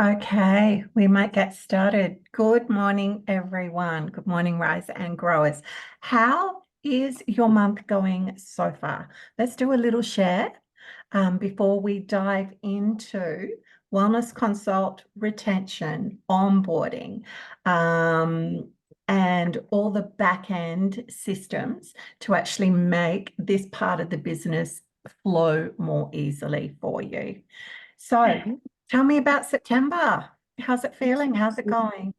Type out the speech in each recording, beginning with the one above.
Okay, we might get started. Good morning, everyone. Good morning, Rise and Growers. How is your month going so far? Let's do a little share before we dive into wellness consult, retention, onboarding, and all the back end systems to actually make this part of the business flow more easily for you. So, tell me about September. How's it feeling? How's it going?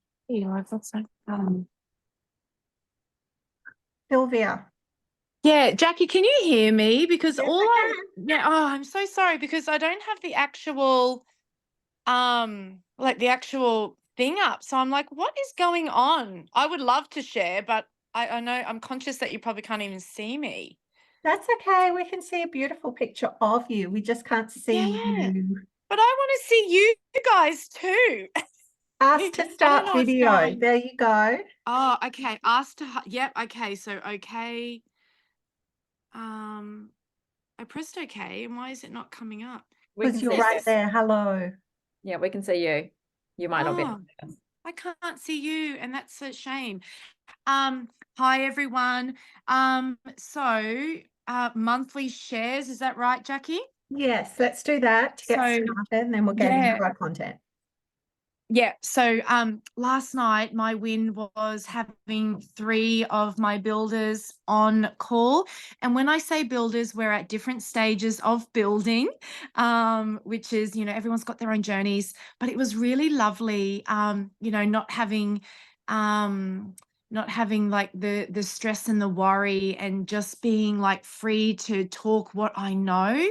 Sylvia. Yeah, Jackie, can you hear me? Because Yes, all I I'm so sorry because I don't have the actual, like the actual thing up. So I'm like, what is going on? I would love to share, but I know I'm conscious that you probably can't even see me. That's okay. We can see a beautiful picture of you. We just can't see Yeah, you. but I want to see you guys too. Ask to I don't start know what's video. going. There you go. Oh, okay. Ask to, yep. Okay. So, okay. Um, I pressed okay. And why is it not coming up? We Because can you're see right you. there. Hello. Yeah, we can see you. You might not be able Oh, to see us. I can't see you, and that's a shame. Hi everyone. Monthly shares, is that right, Jackie? Yes, let's do that to get So started, and then we'll get into yeah, our content. yeah. So last night my win was having 3 of my builders on call. And when I say builders, we're at different stages of building, which is, everyone's got their own journeys, but it was really lovely, not having like the stress and the worry and just being like free to talk what I know.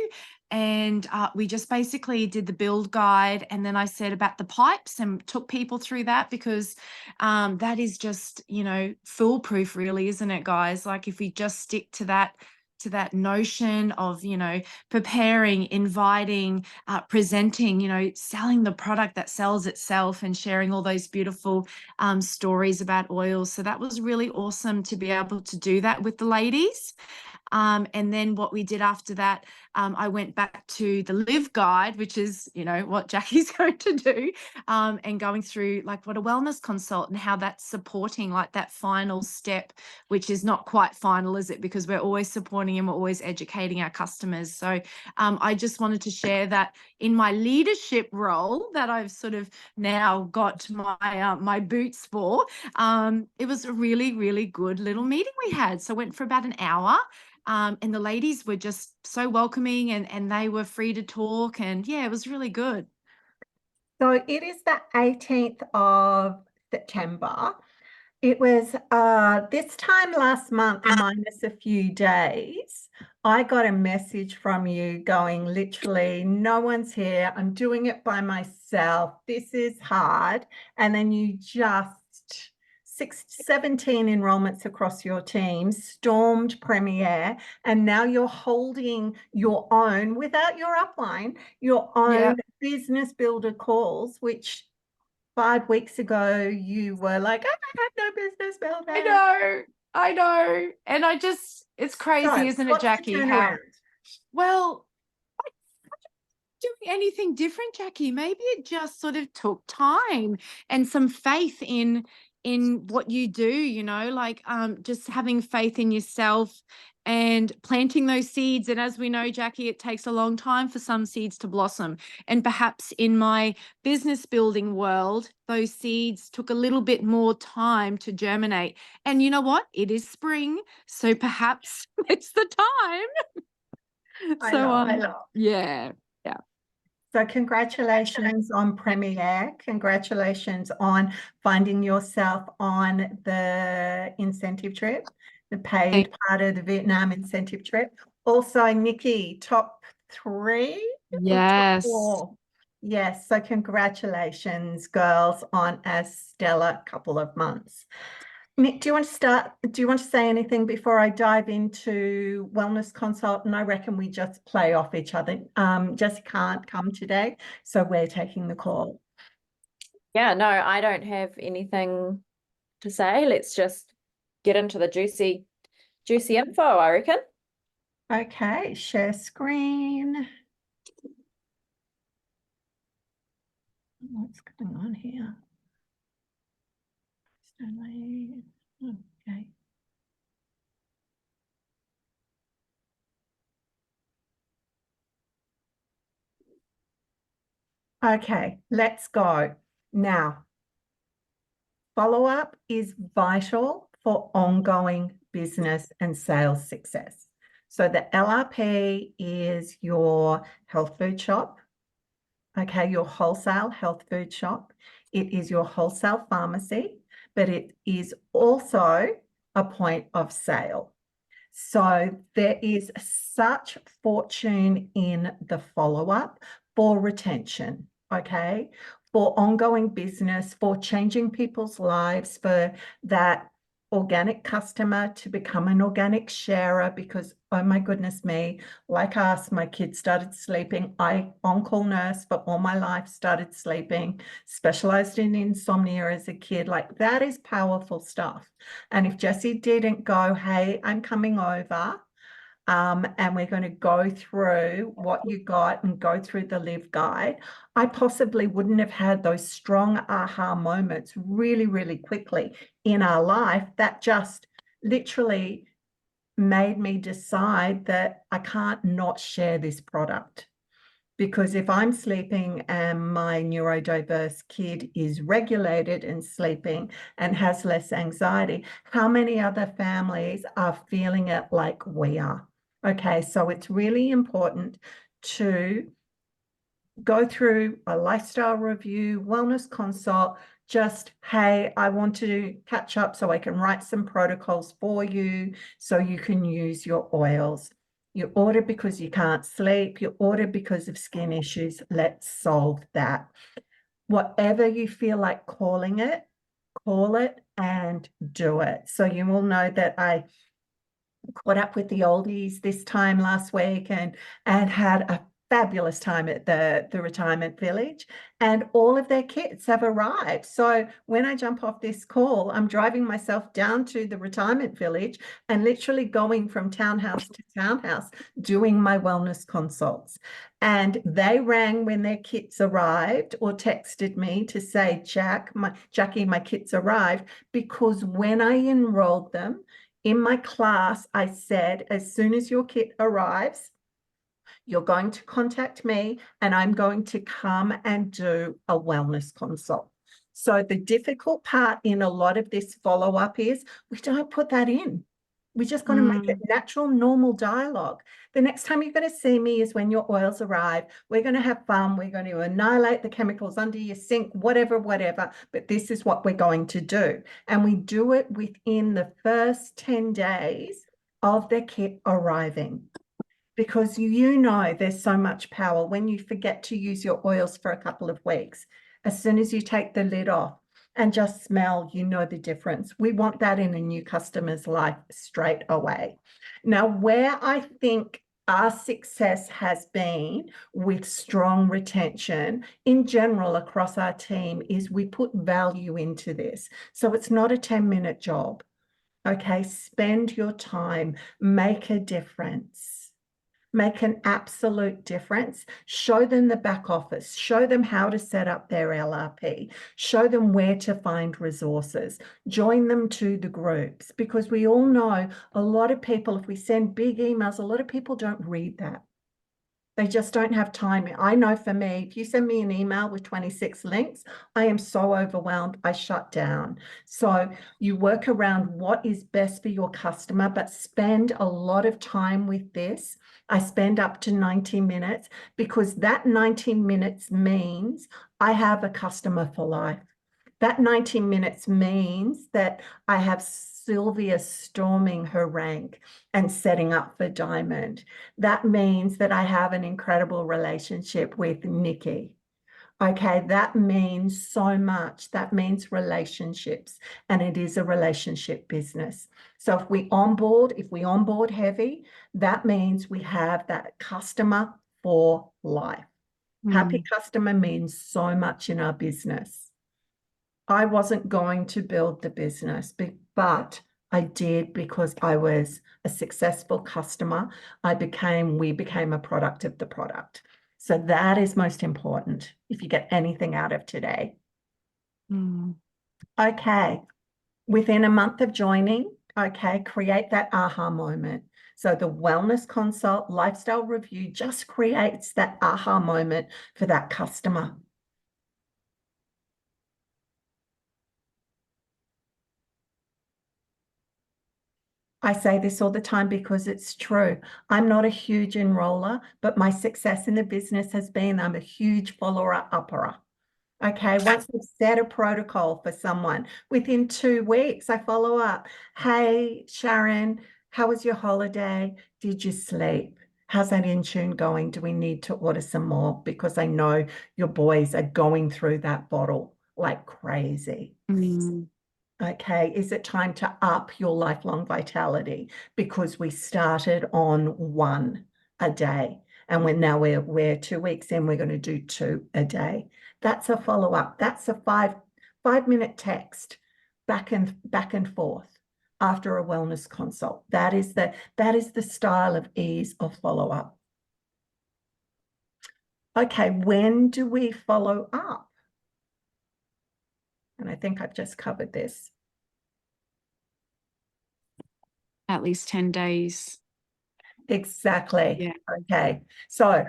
And we just basically did the build guide, and then I said about the pipes and took people through that because that is just, foolproof really, isn't it, guys? Like if we just stick to that notion of, preparing, inviting, presenting, selling the product that sells itself and sharing all those beautiful stories about oils. So that was really awesome to be able to do that with the ladies. And then what we did after that, I went back to the live guide, which is, what Jackie's going to do, and going through like what a wellness consult and how that's supporting like that final step, which is not quite final, is it? Because we're always supporting and we're always educating our customers. So I just wanted to share that in my leadership role that I've sort of now got my boots for. It was a really, really good little meeting we had. So I went for about an hour. And the ladies were just so welcoming and they were free to talk. And yeah, it was really good. So it is the 18th of September. It was this time last month, minus a few days, I got a message from you going, literally, no one's here. I'm doing it by myself. This is hard. And then you just 17 enrollments across your team, stormed Premier, and now you're holding your own without your upline, your own business builder calls, which 5 weeks ago you were like, I have no business builder. I know. And it's crazy, So isn't it, what's the Jackie? turnaround? Well, I wasn't doing anything different, Jackie. Maybe it just sort of took time and some faith in what you do, like just having faith in yourself and planting those seeds. And as we know, Jackie, it takes a long time for some seeds to blossom. And perhaps in my business building world, those seeds took a little bit more time to germinate. And you know what? It is spring, so perhaps it's the time. I So know. yeah. So congratulations on Premier. Congratulations on finding yourself on the incentive trip, the paid part of the Vietnam incentive trip. Also, Nikki, top 3 or top Yes. 4? Yes, so congratulations, girls, on a stellar couple of months. Nick, do you want to start? Do you want to say anything before I dive into wellness consult? And I reckon we just play off each other. Jess can't come today, so we're taking the call. Yeah, no, I don't have anything to say. Let's just get into the juicy info, I reckon. Okay, share screen. what's going on here? Stanley. Okay. Okay, let's go. Now, follow-up is vital for ongoing business and sales success. So the LRP is your health food shop, okay, your wholesale health food shop. It is your wholesale pharmacy, but it is also a point of sale. So there is such fortune in the follow-up for retention, okay, for ongoing business, for changing people's lives, for that organic customer to become an organic sharer, because, oh my goodness me, like us, my kids started sleeping. I on-call nurse for all my life, started sleeping, specialized in insomnia as a kid. Like, that is powerful stuff. And if Jessie didn't go, hey, I'm coming over, and we're going to go through what you got and go through the live guide, I possibly wouldn't have had those strong aha moments really, really quickly in our life that just literally made me decide that I can't not share this product. Because if I'm sleeping and my neurodiverse kid is regulated and sleeping and has less anxiety, how many other families are feeling it like we are? Okay, so it's really important to go through a lifestyle review, wellness consult, just, hey, I want to catch up so I can write some protocols for you so you can use your oils. You order because you can't sleep, you order because of skin issues, let's solve that. Whatever you feel like calling it, call it and do it. So you will know that I caught up with the oldies this time last week and had a fabulous time at the retirement village, and all of their kits have arrived. So when I jump off this call, I'm driving myself down to the retirement village and literally going from townhouse to townhouse doing my wellness consults. And they rang when their kits arrived or texted me to say, Jackie, my kits arrived, because when I enrolled them in my class, I said, as soon as your kit arrives, you're going to contact me and I'm going to come and do a wellness consult. So the difficult part in a lot of this follow-up is we don't put that in. We're just going to make it natural, normal dialogue. The next time you're going to see me is when your oils arrive. We're going to have fun. We're going to annihilate the chemicals under your sink, whatever, but this is what we're going to do. And we do it within the first 10 days of their kit arriving. Because you know there's so much power when you forget to use your oils for a couple of weeks. As soon as you take the lid off and just smell, you know the difference. We want that in a new customer's life straight away. Now, where I think our success has been with strong retention in general across our team is we put value into this. So it's not a 10-minute job. Okay, spend your time, make a difference. Make an absolute difference. Show them the back office. Show them how to set up their LRP. Show them where to find resources. Join them to the groups, because we all know a lot of people, if we send big emails, a lot of people don't read that. They just don't have time. I know for me, if you send me an email with 26 links, I am so overwhelmed, I shut down. So you work around what is best for your customer, but spend a lot of time with this. I spend up to 90 minutes because that 90 minutes means I have a customer for life. That 90 minutes means that I have Sylvia storming her rank and setting up for Diamond. That means that I have an incredible relationship with Nikki. Okay, that means so much. That means relationships, and it is a relationship business. So if we onboard heavy, that means we have that customer for life. Happy customer means so much in our business. I wasn't going to build the business, but I did because I was a successful customer. We became a product of the product. So that is most important if you get anything out of today. Mm. Okay. Within a month of joining, okay, create that aha moment. So the wellness consult lifestyle review just creates that aha moment for that customer. I say this all the time because it's true. I'm not a huge enroller, but my success in the business has been I'm a huge follower-upper. Okay, once we've set a protocol for someone, within 2 weeks, I follow up. Hey, Sharon, how was your holiday? Did you sleep? How's that in tune going? Do we need to order some more? Because I know your boys are going through that bottle like crazy. Mm. Okay, is it time to up your lifelong vitality? Because we started on 1 a day, and we're 2 weeks in, we're going to do 2 a day. That's a follow-up. That's a 5-minute text back and forth after a wellness consult. That is the style of ease of follow-up. Okay, when do we follow up? And I think I've just covered this. At least 10 days. Exactly. Yeah. Okay. So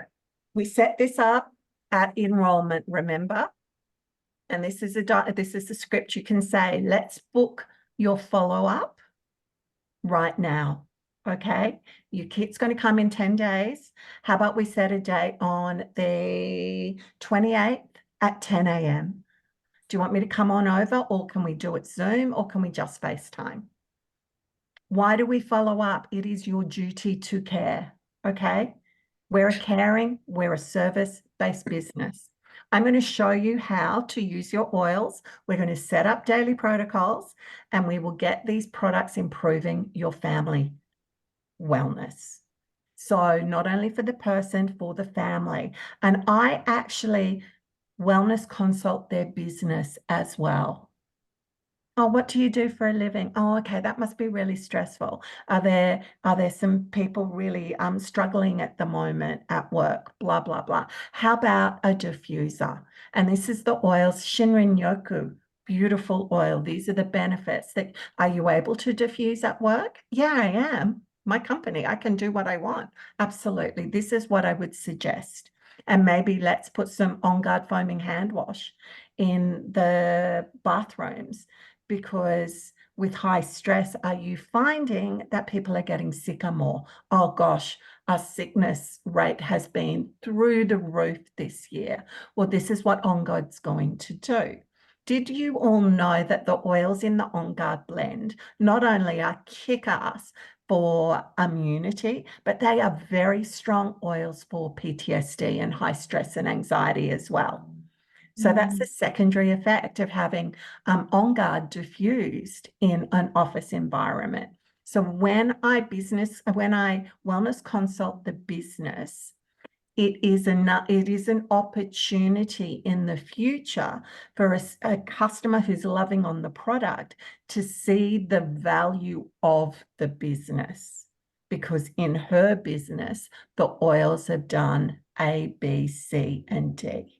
we set this up at enrollment, remember? And this is a script you can say, let's book your follow-up right now. Okay. Your kit's going to come in 10 days. How about we set a date on the 28th at 10 a.m.? Do you want me to come on over, or can we do it Zoom, or can we just FaceTime? Why do we follow up? It is your duty to care, okay? We're a service-based business. I'm going to show you how to use your oils. We're going to set up daily protocols, and we will get these products improving your family wellness. So not only for the person, for the family. And I actually wellness consult their business as well. Oh, what do you do for a living? Oh, okay, that must be really stressful. Are there some people really struggling at the moment at work? Blah, blah, blah. How about a diffuser? And this is the oils, Shinrin Yoku, beautiful oil. These are the benefits. Are you able to diffuse at work? Yeah, I am. My company, I can do what I want. Absolutely. This is what I would suggest. And maybe let's put some On Guard foaming hand wash in the bathrooms, because with high stress, are you finding that people are getting sicker more? Oh gosh, our sickness rate has been through the roof this year. Well, this is what On Guard's going to do. Did you all know that the oils in the On Guard blend not only are kick-ass for immunity, but they are very strong oils for PTSD and high stress and anxiety as well. So that's the secondary effect of having On Guard diffused in an office environment. So when I wellness consult the business, it is an opportunity in the future for a customer who's loving on the product to see the value of the business, because in her business, the oils have done A, B, C, and D.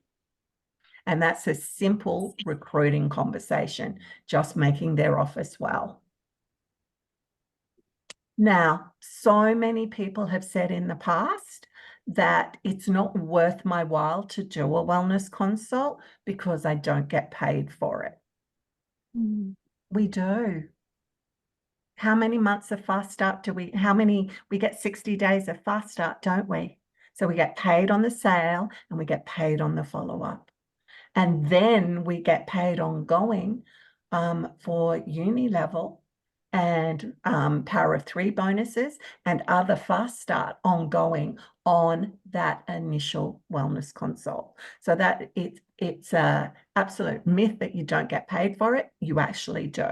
And that's a simple recruiting conversation, just making their office well. Now, so many people have said in the past that it's not worth my while to do a wellness consult because I don't get paid for it. We do. How many months of fast start we get 60 days of fast start, don't we? So we get paid on the sale and we get paid on the follow-up. And then we get paid ongoing for uni level and Power of 3 bonuses and other fast start ongoing on that initial wellness consult. So that it's a absolute myth that you don't get paid for it. You actually do.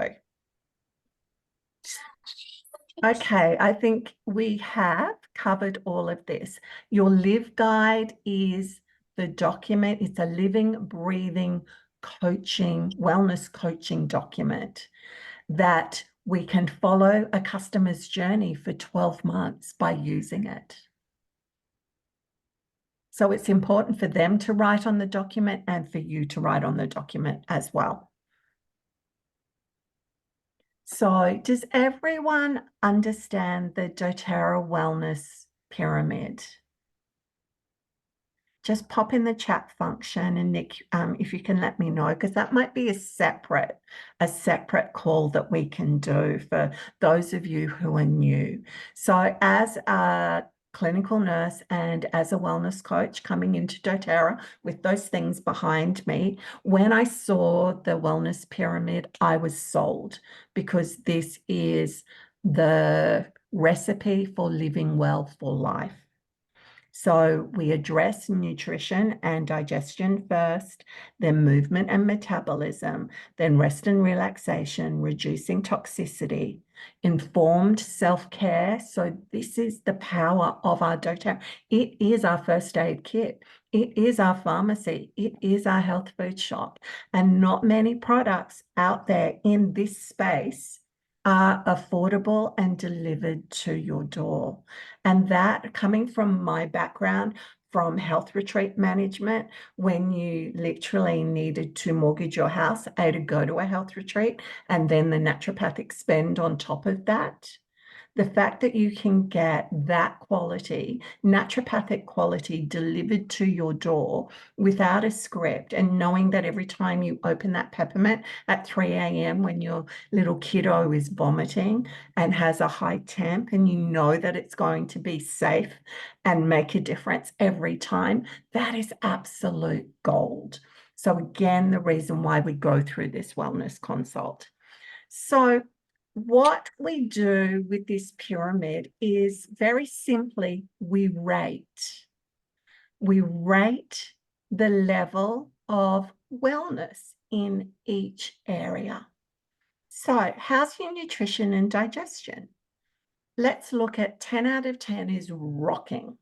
Okay, I think we have covered all of this. Your Live Guide is the document. It's a living, breathing wellness coaching document that we can follow a customer's journey for 12 months by using it. So it's important for them to write on the document and for you to write on the document as well. So does everyone understand the doTERRA wellness pyramid? Just pop in the chat function, and Nick, if you can let me know, because that might be a separate call that we can do for those of you who are new. So as a clinical nurse and as a wellness coach coming into doTERRA with those things behind me, when I saw the wellness pyramid, I was sold, because this is the recipe for living well for life. So we address nutrition and digestion first, then movement and metabolism, then rest and relaxation, reducing toxicity, informed self-care. So this is the power of our doTERRA. It is our first aid kit. It is our pharmacy. It is our health food shop. And not many products out there in this space are affordable and delivered to your door. And that, coming from my background from health retreat management, when you literally needed to mortgage your house, I had to go to a health retreat, and then the naturopathic spend on top of that. The fact that you can get that quality, naturopathic quality, delivered to your door without a script, and knowing that every time you open that peppermint at 3 a.m. when your little kiddo is vomiting and has a high temp, and you know that it's going to be safe and make a difference every time, that is absolute gold. So again, the reason why we go through this wellness consult. So what we do with this pyramid is very simply, we rate. We rate the level of wellness in each area. So how's your nutrition and digestion? Let's look at 10 out of 10 is rocking.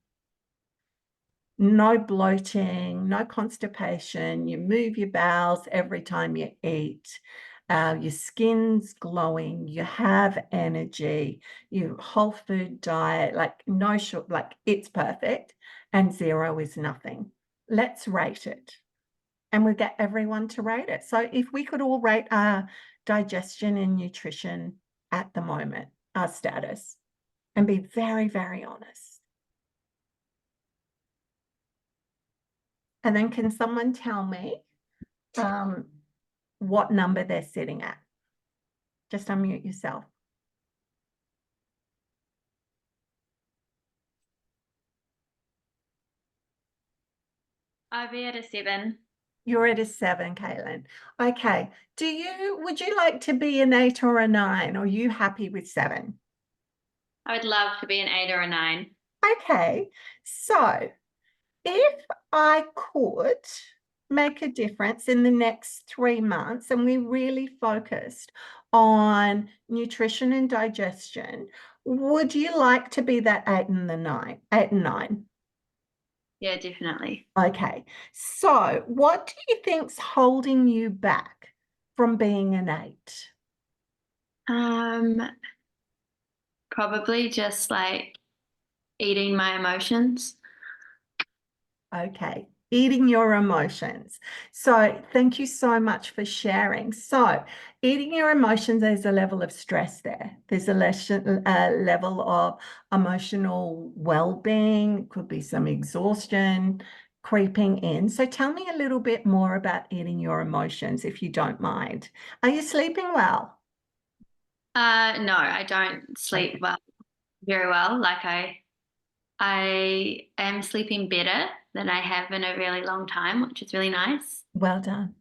No bloating, no constipation. You move your bowels every time you eat. Your skin's glowing. You have energy. You whole food diet, like no sugar, like it's perfect. And 0 is nothing. Let's rate it. And we get everyone to rate it. So if we could all rate our digestion and nutrition at the moment, our status, and be very, very honest. And then can someone tell me what number they're sitting at? Just unmute yourself. I'll be at a 7. You're at a 7, Caitlin. Okay. Would you like to be an 8 or a 9? Or are you happy with 7? I would love to be an 8 or a 9. Okay. So if I could make a difference in the next 3 months, and we really focused on nutrition and digestion, would you like to be that 8 and 9? Yeah, definitely. Okay. So what do you think's holding you back from being an 8? Probably just like eating my emotions. Okay, eating your emotions. So thank you so much for sharing. So eating your emotions, there's a level of stress there. There's a level of emotional well-being. Could be some exhaustion creeping in. So tell me a little bit more about eating your emotions, if you don't mind. Are you sleeping well? No, I don't sleep very well. Like I am sleeping better than I have in a really long time, which is really nice. Well done.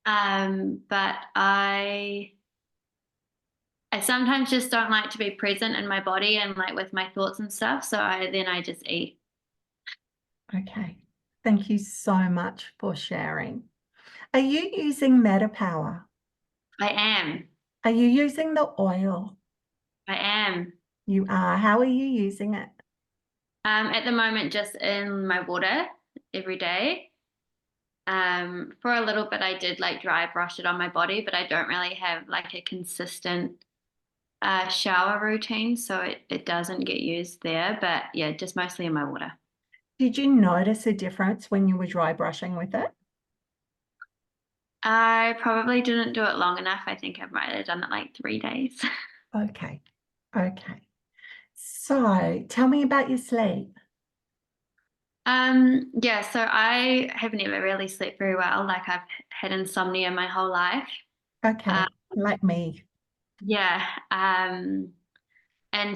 But I sometimes just don't like to be present in my body and like with my thoughts and stuff. So I just eat. Okay. Thank you so much for sharing. Are you using MetaPower? I am. Are you using the oil? I am. You are. How are you using it? At the moment, just in my water every day. For a little bit, I did like dry brush it on my body, but I don't really have like a consistent shower routine, so it doesn't get used there. But yeah, just mostly in my water. Did you notice a difference when you were dry brushing with it? I probably didn't do it long enough. I think I might have done it like 3 days. Okay. Okay. So tell me about your sleep. Yeah, so I have never really slept very well. Like I've had insomnia my whole life. Okay. Uh, Like me. yeah. And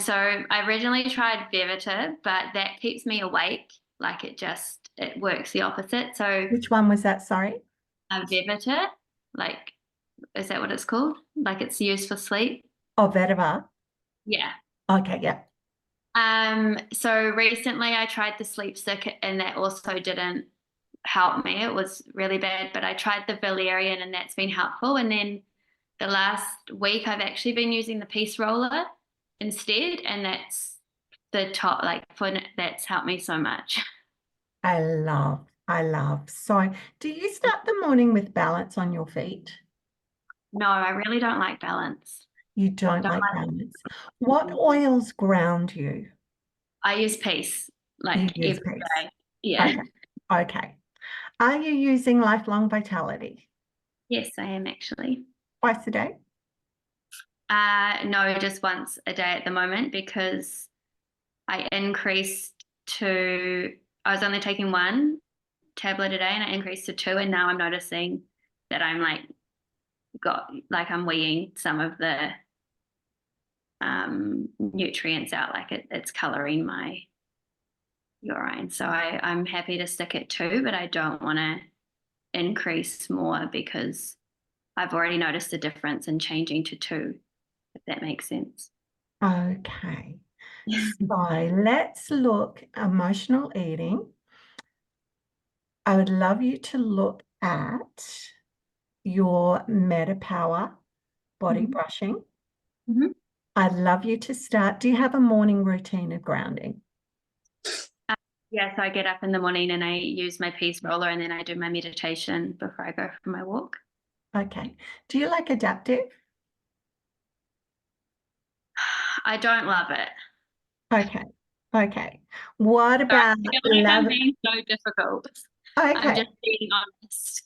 so I originally tried Vevita, but that keeps me awake. Like it works the opposite. So Which one was that? Sorry. Vevita, like, is that what it's called? Like it's used for sleep. Oh, vetiver. Yeah. Okay. Yeah. So recently I tried the sleep stick and that also didn't help me. It was really bad, but I tried the valerian and that's been helpful. And then the last week I've actually been using the peace roller instead, and that's the top like that's helped me so much. I love. So do you start the morning with balance on your feet? No, I really don't like balance. You don't Don't like like balance. What oils ground you? I use peace You like use every peace. day. Yeah. Okay. Okay. Are you using lifelong vitality Yes, I am actually. twice a day? No, just once a day at the moment because I increased I was only taking one tablet a day and I increased to two, and now I'm noticing that I'm I'm weeing some of the nutrients out, like it's coloring my urine. So I'm happy to stick at two, but I don't want to increase more because I've already noticed a difference in changing to two, if that makes sense. Okay. So let's look emotional eating. I would love you to look at your MetaPower body Mhm. brushing. Mhm. I'd love you to start. Do you have a morning routine of grounding? Yeah, so I get up in the morning and I use my peace roller and then I do my meditation before I go for my walk. Okay. Do you like adaptive? I don't love it. Okay. Okay. What Sorry, about I feel like I'm lavender? being so difficult. I'm Okay. just being honest.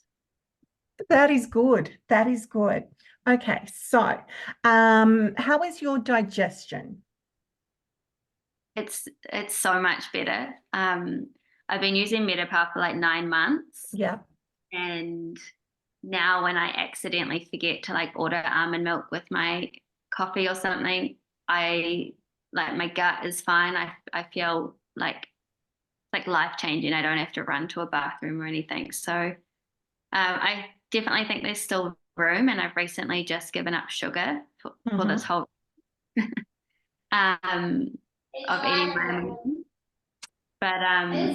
That is good. That is good. Okay. So, how is your digestion? It's so much better. I've been using Metapower for like 9 months, Yeah. and now when I accidentally forget to like order almond milk with my coffee or something, I like my gut is fine. I feel like life changing. I don't have to run to a bathroom or anything. So I definitely think there's still room, and I've recently just given up sugar for this whole um of eating my own. But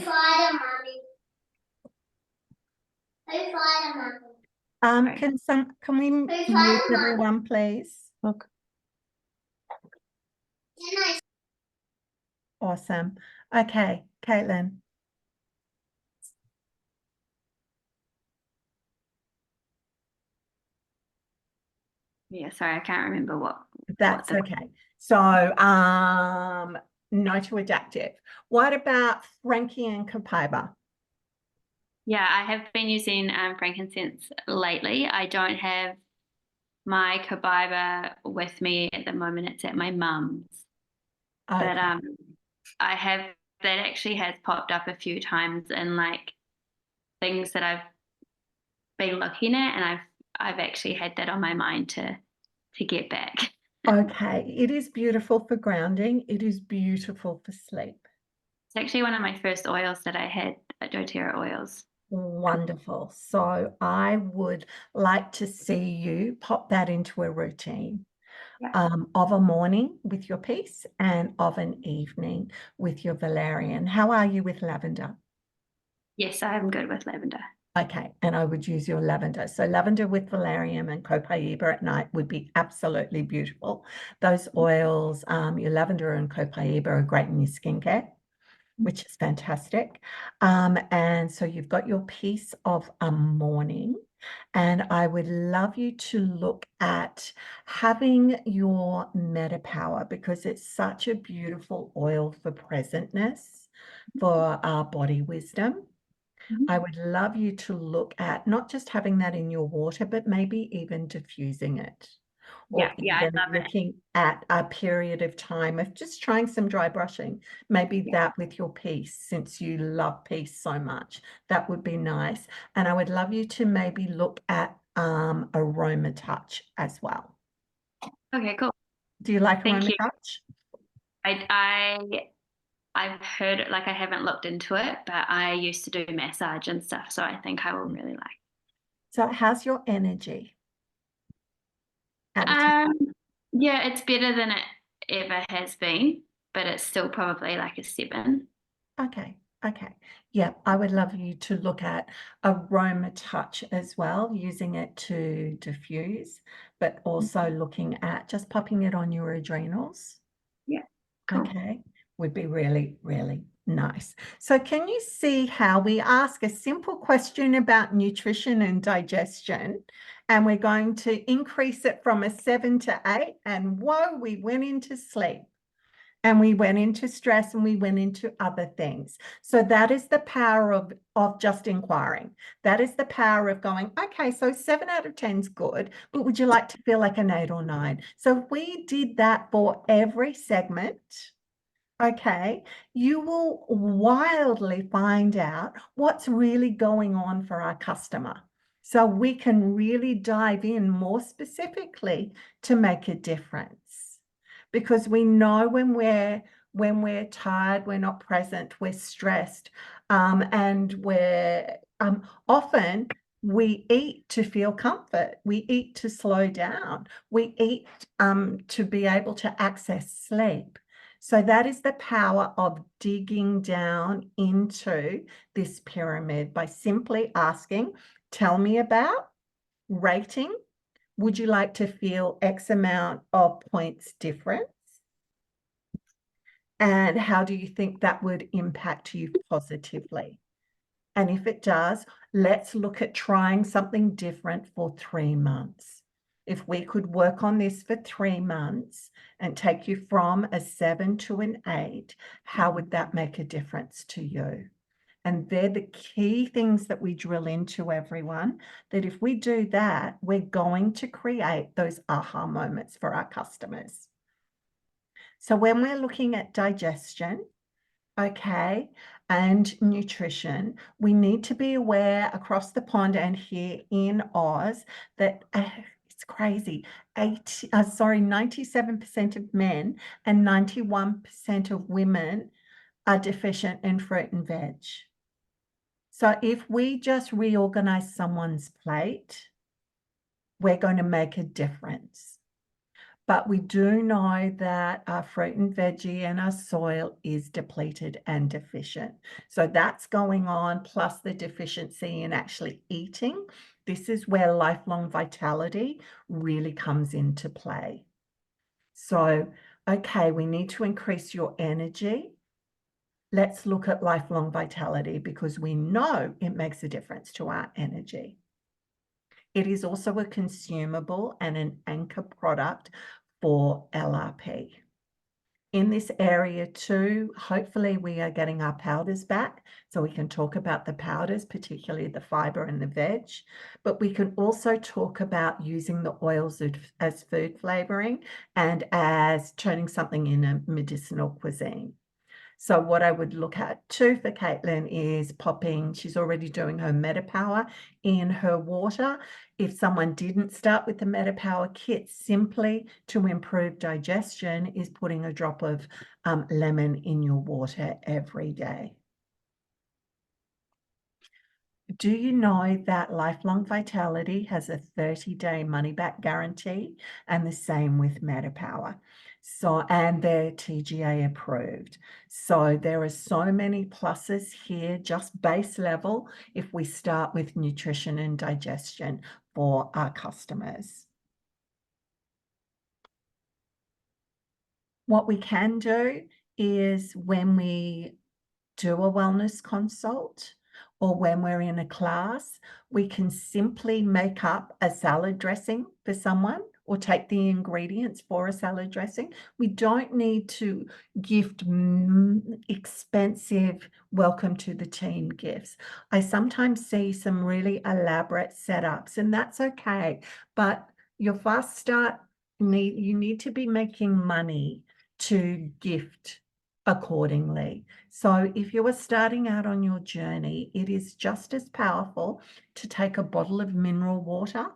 sorry. Can we mute everyone, please? Okay. Awesome. Okay, Caitlin. Yeah, sorry, I can't remember what That's the okay. So, no to adaptive. What about Frankie and Copaiba? Yeah, I have been using frankincense lately. I don't have my kabiba with me at the moment. It's at my mum's. But Okay. I have that actually has popped up a few times in like things that I've been looking at, and I've actually had that on my mind to get back. Okay. It is beautiful for grounding. It is beautiful for sleep. It's actually one of my first oils that I had, doTERRA oils. Wonderful. So I would like to see you pop that into a routine. Yeah. Of a morning with your peace and of an evening with your valerian. How are you with lavender? Yes, I'm good with lavender. Okay, and I would use your lavender. So lavender with valerian and copaiba at night would be absolutely beautiful. Those oils, your lavender and copaiba are great in your skincare, which is fantastic. And so you've got your piece of a morning, and I would love you to look at having your MetaPower because it's such a beautiful oil for presentness. for our body wisdom. Mhm. I would love you to look at not just having that in your water, but maybe even diffusing it. Or Yeah, I even love it. looking at a period of time of just trying some dry brushing, maybe that with your piece, since you love piece so much, that would be nice. And I would love you to maybe look at aroma touch as well. Okay, cool. Do you like Thank aroma you. touch? I've heard it, like I haven't looked into it, but I used to do massage and stuff, so I think I will really like So how's your energy? it. Out of 10? Yeah, it's better than it ever has been, but it's still probably like a 7. Okay, okay. Yeah, I would love you to look at aroma touch as well, using it to diffuse, but also looking at just popping it on your adrenals. Yeah, cool. Okay, would be really, really nice. So can you see how we ask a simple question about nutrition and digestion, and we're going to increase it from a 7 to 8, and whoa, we went into sleep. And we went into stress and we went into other things. So that is the power of just inquiring. That is the power of going, okay, so 7 out of 10 is good, but would you like to feel like an 8 or 9? So if we did that for every segment, okay, you will wildly find out what's really going on for our customer. So we can really dive in more specifically to make a difference. Because we know when we're tired, we're not present, we're stressed, and we're often we eat to feel comfort. We eat to slow down. We eat to be able to access sleep. So that is the power of digging down into this pyramid by simply asking, tell me about, rating, would you like to feel X amount of points difference? And how do you think that would impact you positively? And if it does, let's look at trying something different for 3 months. If we could work on this for 3 months and take you from a 7 to an 8, how would that make a difference to you? And they're the key things that we drill into, everyone, that if we do that, we're going to create those aha moments for our customers. So when we're looking at digestion, okay, and nutrition, we need to be aware across the pond and here in Oz that it's crazy. 97% of men and 91% of women are deficient in fruit and veg. So if we just reorganize someone's plate, we're going to make a difference. But we do know that our fruit and veggie and our soil is depleted and deficient. So that's going on, plus the deficiency in actually eating. This is where lifelong vitality really comes into play. So, okay, we need to increase your energy. Let's look at lifelong vitality because we know it makes a difference to our energy. It is also a consumable and an anchor product for LRP. In this area too, hopefully we are getting our powders back so we can talk about the powders, particularly the fiber and the veg, but we can also talk about using the oils as food flavoring and as turning something in a medicinal cuisine. So what I would look at too for Caitlin is popping, she's already doing her MetaPower in her water. If someone didn't start with the MetaPower kit, simply to improve digestion is putting a drop of lemon in your water every day. Do you know that Lifelong Vitality has a 30-day money-back guarantee, and the same with MetaPower? So, and they're TGA approved. So there are so many pluses here, just base level, if we start with nutrition and digestion for our customers. What we can do is when we do a wellness consult or when we're in a class, we can simply make up a salad dressing for someone or take the ingredients for a salad dressing. We don't need to gift expensive welcome to the team gifts. I sometimes see some really elaborate setups, and that's okay. But your fast start, you need to be making money to gift accordingly. So if you are starting out on your journey, it is just as powerful to take a bottle of mineral water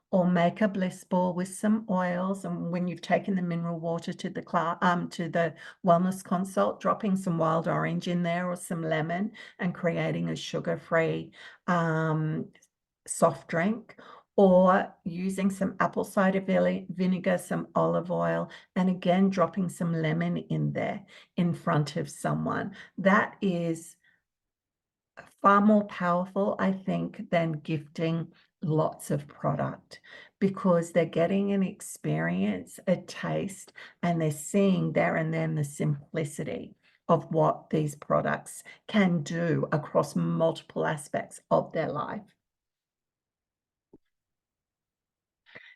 or make a bliss ball with some oils. And when you've taken the mineral water to the wellness consult, dropping some wild orange in there or some lemon and creating a sugar-free soft drink, or using some apple cider vinegar, some olive oil, and again, dropping some lemon in there in front of someone. That is far more powerful, I think, than gifting lots of product, because they're getting an experience, a taste, and they're seeing there and then the simplicity of what these products can do across multiple aspects of their life.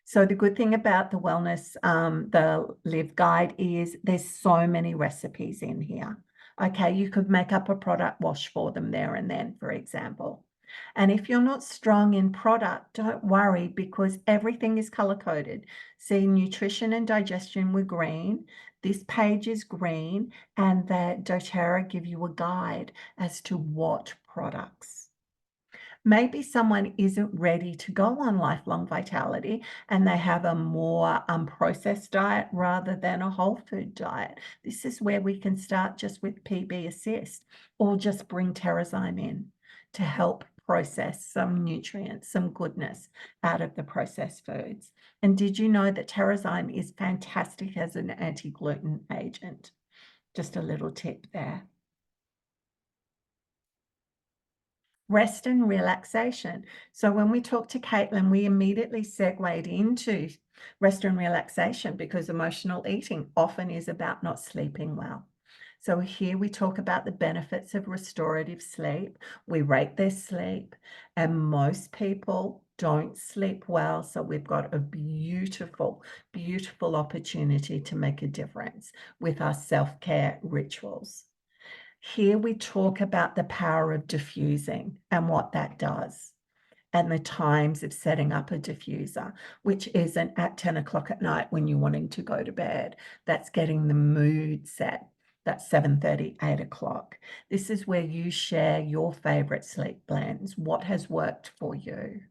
So the good thing about the wellness, the Live Guide, is there's so many recipes in here. Okay, you could make up a product wash for them there and then, for example. And if you're not strong in product, don't worry, because everything is color-coded. See, nutrition and digestion were green. This page is green, and that doTERRA give you a guide as to what products. Maybe someone isn't ready to go on lifelong vitality and they have a more processed diet rather than a whole food diet. This is where we can start just with PB Assist, or just bring Terrazyme in to help process some nutrients, some goodness out of the processed foods. And did you know that Terrazyme is fantastic as an anti-gluten agent? Just a little tip there. Rest and relaxation. So when we talked to Caitlin, we immediately segued into rest and relaxation, because emotional eating often is about not sleeping well. So here we talk about the benefits of restorative sleep. We rate their sleep, and most people don't sleep well. So we've got a beautiful, beautiful opportunity to make a difference with our self-care rituals. Here we talk about the power of diffusing and what that does, and the times of setting up a diffuser, which isn't at 10 o'clock at night when you're wanting to go to bed. That's getting the mood set. That's 7:30, 8 o'clock. This is where you share your favorite sleep blends, what has worked for you,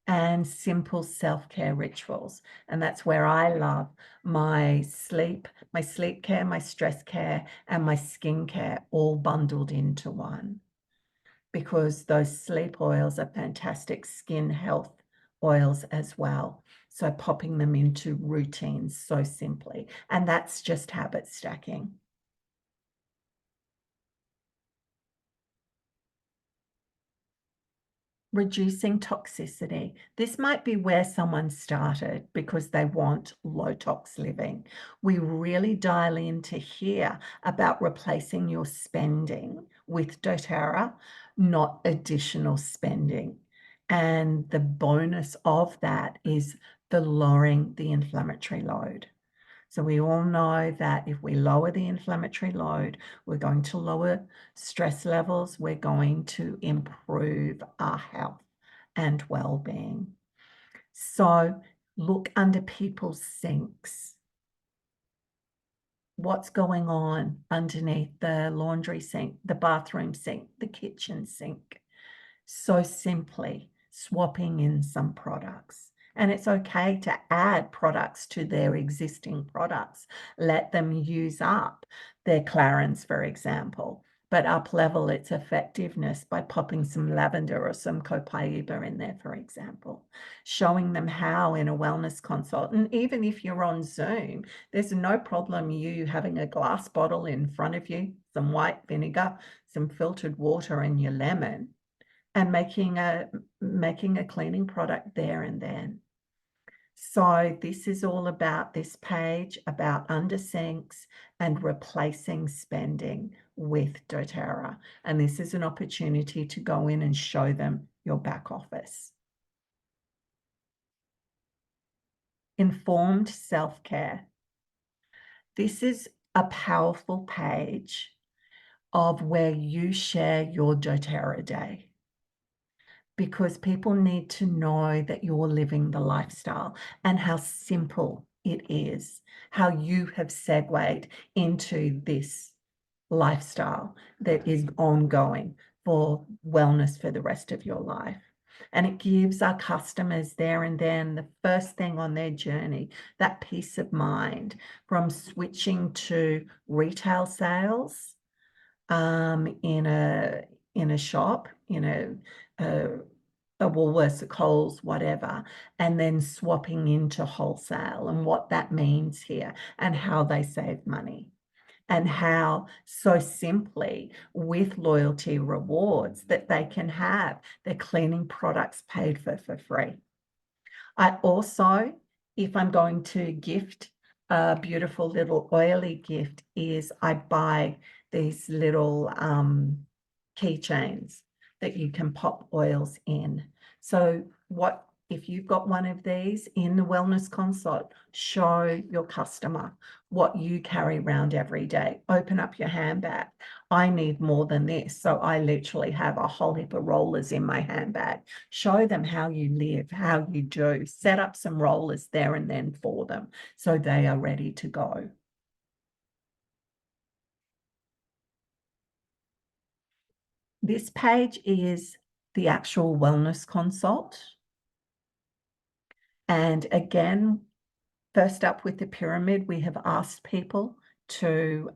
and simple self-care rituals. And that's where I love my sleep care, my stress care, and my skincare all bundled into one, because those sleep oils are fantastic skin health oils as well. So popping them into routines so simply, and that's just habit stacking. Reducing toxicity. This might be where someone started because they want low tox living. We really dial into here about replacing your spending with doTERRA, not additional spending. And the bonus of that is the lowering the inflammatory load. So we all know that if we lower the inflammatory load, we're going to lower stress levels, we're going to improve our health and well-being. So look under people's sinks. What's going on underneath the laundry sink, the bathroom sink, the kitchen sink? So simply swapping in some products. And it's okay to add products to their existing products. Let them use up their Clarins, for example, but up-level its effectiveness by popping some lavender or some copaiba in there, for example. Showing them how in a wellness consult. And even if you're on Zoom, there's no problem you having a glass bottle in front of you, some white vinegar, some filtered water, and your lemon, and making a cleaning product there and then. So this is all about this page, about under sinks and replacing spending with doTERRA. And this is an opportunity to go in and show them your back office. Informed self-care. This is a powerful page of where you share your doTERRA day, because people need to know that you're living the lifestyle and how simple it is, how you have segued into this lifestyle that is ongoing for wellness for the rest of your life. And it gives our customers there and then the first thing on their journey, that peace of mind from switching to retail sales in a shop, a Woolworths, a Coles, whatever, and then swapping into wholesale and what that means here and how they save money. And how so simply with loyalty rewards that they can have their cleaning products paid for free. I also, if I'm going to gift a beautiful little oily gift, is I buy these little keychains that you can pop oils in. So what if you've got one of these in the wellness consult, show your customer what you carry around every day. Open up your handbag. I need more than this. So I literally have a whole heap of rollers in my handbag. Show them how you live, how you do. Set up some rollers there and then for them so they are ready to go. This page is the actual wellness consult. And again, first up with the pyramid, we have asked people to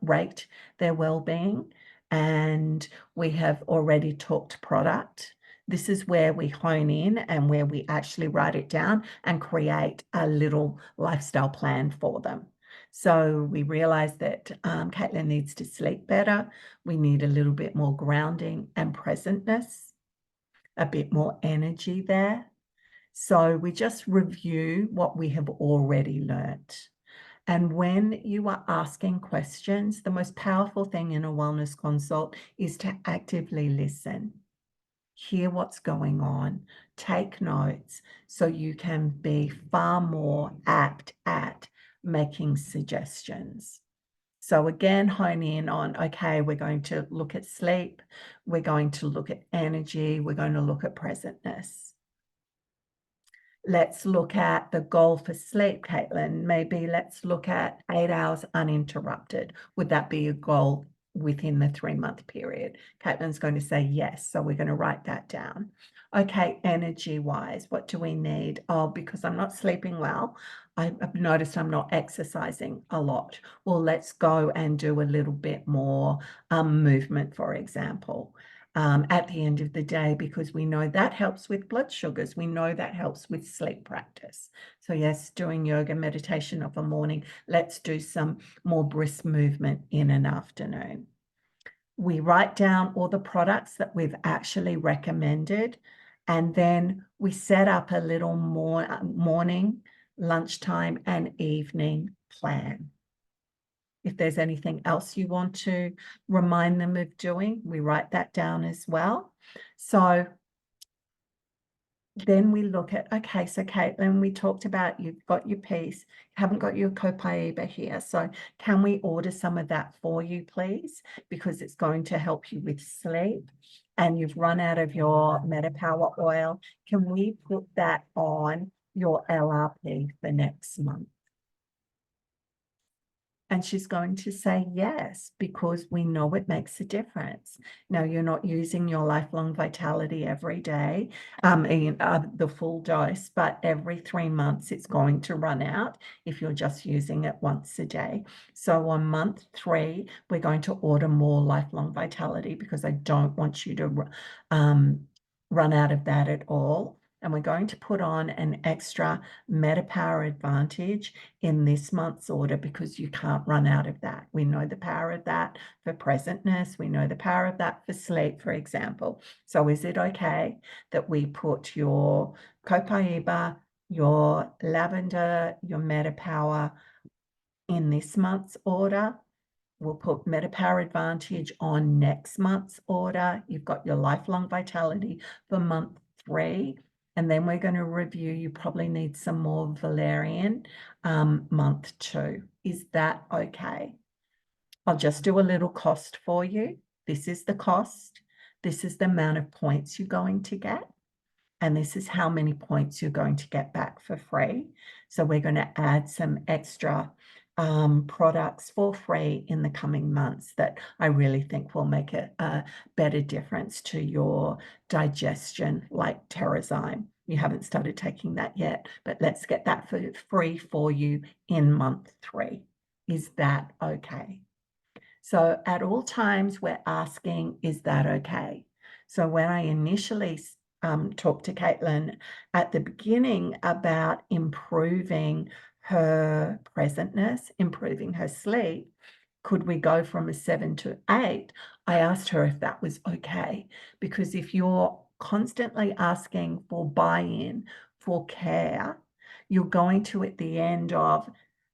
rate their well-being, and we have already talked product. This is where we hone in and where we actually write it down and create a little lifestyle plan for them. So we realize that Caitlin needs to sleep better. We need a little bit more grounding and presentness, a bit more energy there. So we just review what we have already learnt. And when you are asking questions, the most powerful thing in a wellness consult is to actively listen. Hear what's going on, take notes, so you can be far more apt at making suggestions. So again, hone in on, okay, we're going to look at sleep, we're going to look at energy, we're going to look at presentness. Let's look at the goal for sleep, Caitlin. Maybe let's look at 8 hours uninterrupted. Would that be a goal within the 3-month period? Caitlin's going to say yes, so we're going to write that down. Okay, energy-wise, what do we need? Oh, because I'm not sleeping well, I've noticed I'm not exercising a lot. Well, let's go and do a little bit more movement, for example. At the end of the day, because we know that helps with blood sugars. We know that helps with sleep practice. So yes, doing yoga, meditation of a morning. Let's do some more brisk movement in an afternoon. We write down all the products that we've actually recommended, and then we set up a little more morning, lunchtime, and evening plan. If there's anything else you want to remind them of doing, we write that down as well. So then we look at, okay, so Caitlin, we talked about you've got your piece, you haven't got your Copaiba here. So can we order some of that for you, please? Because it's going to help you with sleep, and you've run out of your MetaPower oil. Can we put that on your LRP for next month? And she's going to say yes, because we know it makes a difference. Now, you're not using your lifelong vitality every day, the full dose, but every 3 months it's going to run out if you're just using it once a day. So on month 3, we're going to order more lifelong vitality, because I don't want you to run out of that at all. And we're going to put on an extra MetaPower Advantage in this month's order, because you can't run out of that. We know the power of that for presentness. We know the power of that for sleep, for example. So is it okay that we put your Copaiba, your lavender, your MetaPower in this month's order? We'll put MetaPower Advantage on next month's order. You've got your lifelong vitality for month 3. And then we're going to review, you probably need some more valerian month 2. Is that okay? I'll just do a little cost for you. This is the cost. This is the amount of points you're going to get. And this is how many points you're going to get back for free. So we're going to add some extra products for free in the coming months that I really think will make a better difference to your digestion, like Terrazyme. You haven't started taking that yet, but let's get that for free for you in month 3. Is that okay? So at all times, we're asking, is that okay? So when I initially talked to Caitlin at the beginning about improving her presentness, improving her sleep, could we go from a 7 to 8? I asked her if that was okay, because if you're constantly asking for buy-in, for care, you're going to, at the end of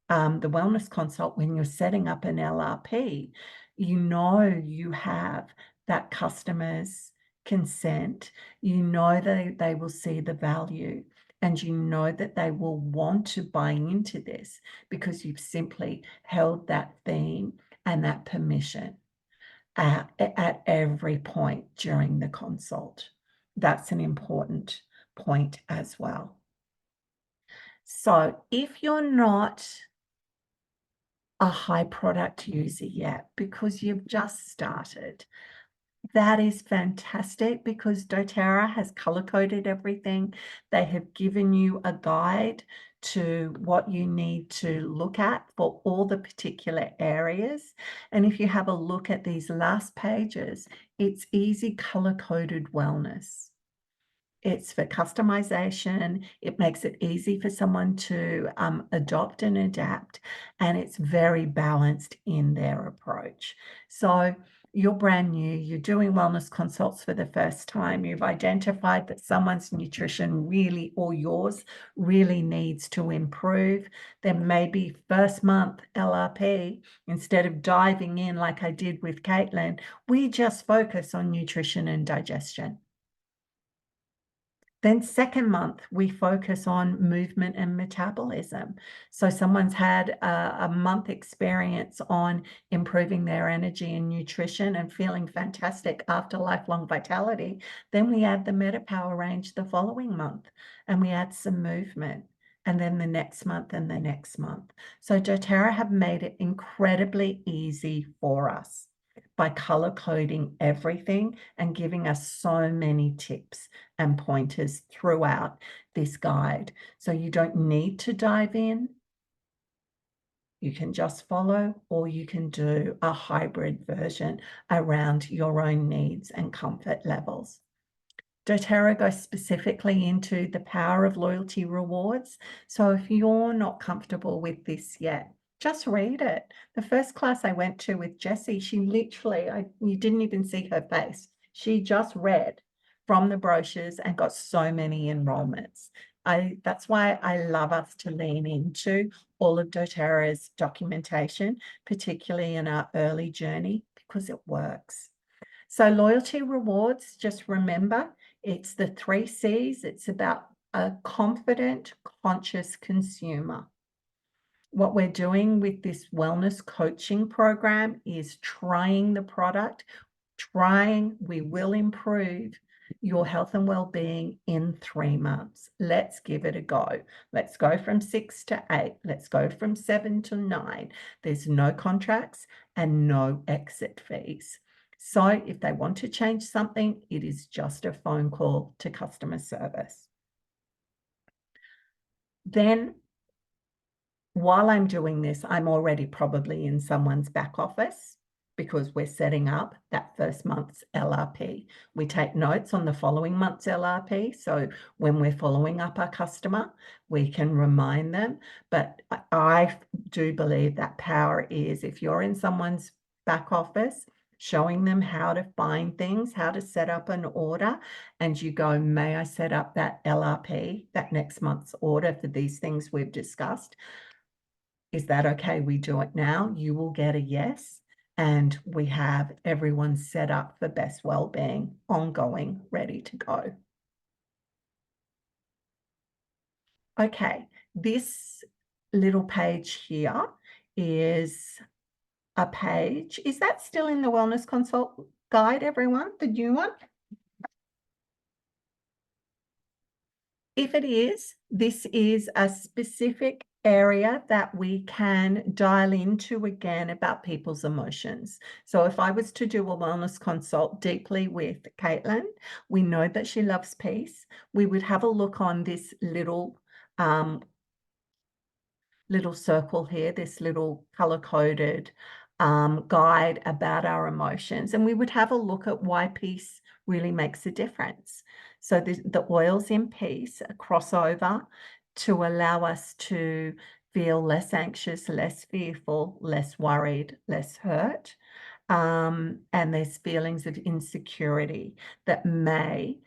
the wellness consult, when you're setting up an LRP, you know you have that customer's consent, you know that they will see the value, and you know that they will want to buy into this because you've simply held that theme and that permission at every point during the consult. That's an important point as well. So if you're not a high product user yet because you've just started, that is fantastic, because doTERRA has color-coded everything. They have given you a guide to what you need to look at for all the particular areas. And if you have a look at these last pages, it's easy color-coded wellness. It's for customization. It makes it easy for someone to adopt and adapt, and it's very balanced in their approach. So you're brand new, you're doing wellness consults for the first time, you've identified that someone's nutrition really, or yours, really needs to improve. Then maybe first month LRP, instead of diving in like I did with Caitlin, we just focus on nutrition and digestion. Then second month, we focus on movement and metabolism. So someone's had a month experience on improving their energy and nutrition and feeling fantastic after lifelong vitality. Then we add the MetaPower range the following month, and we add some movement, and then the next month and the next month. So doTERRA have made it incredibly easy for us by color coding everything and giving us so many tips and pointers throughout this guide. So you don't need to dive in. You can just follow, or you can do a hybrid version around your own needs and comfort levels. doTERRA goes specifically into the power of loyalty rewards. So if you're not comfortable with this yet, just read it. The first class I went to with Jessie, she literally, you didn't even see her face. She just read from the brochures and got so many enrollments. That's why I love us to lean into all of doTERRA's documentation, particularly in our early journey, because it works. So loyalty rewards, just remember, it's the 3 C's. It's about a confident, conscious consumer. What we're doing with this wellness coaching program is trying the product, we will improve your health and well-being in 3 months. Let's give it a go. Let's go from 6 to 8. Let's go from 7 to 9. There's no contracts and no exit fees. So if they want to change something, it is just a phone call to customer service. Then while I'm doing this, I'm already probably in someone's back office because we're setting up that first month's LRP. We take notes on the following month's LRP. So when we're following up our customer, we can remind them. But I do believe that power is, if you're in someone's back office, showing them how to find things, how to set up an order, and you go, may I set up that LRP, that next month's order for these things we've discussed? Is that okay? We do it now. You will get a yes. And we have everyone set up for best well-being, ongoing, ready to go. Okay, this little page here is a page. Is that still in the Wellness Consult guide, everyone? The new one? If it is, this is a specific area that we can dial into again about people's emotions. So if I was to do a wellness consult deeply with Caitlin, we know that she loves peace. We would have a look on this little circle here, this little color-coded guide about our emotions, and we would have a look at why peace really makes a difference. So the oils in peace, a crossover to allow us to feel less anxious, less fearful, less worried, less hurt. And there's feelings of insecurity that may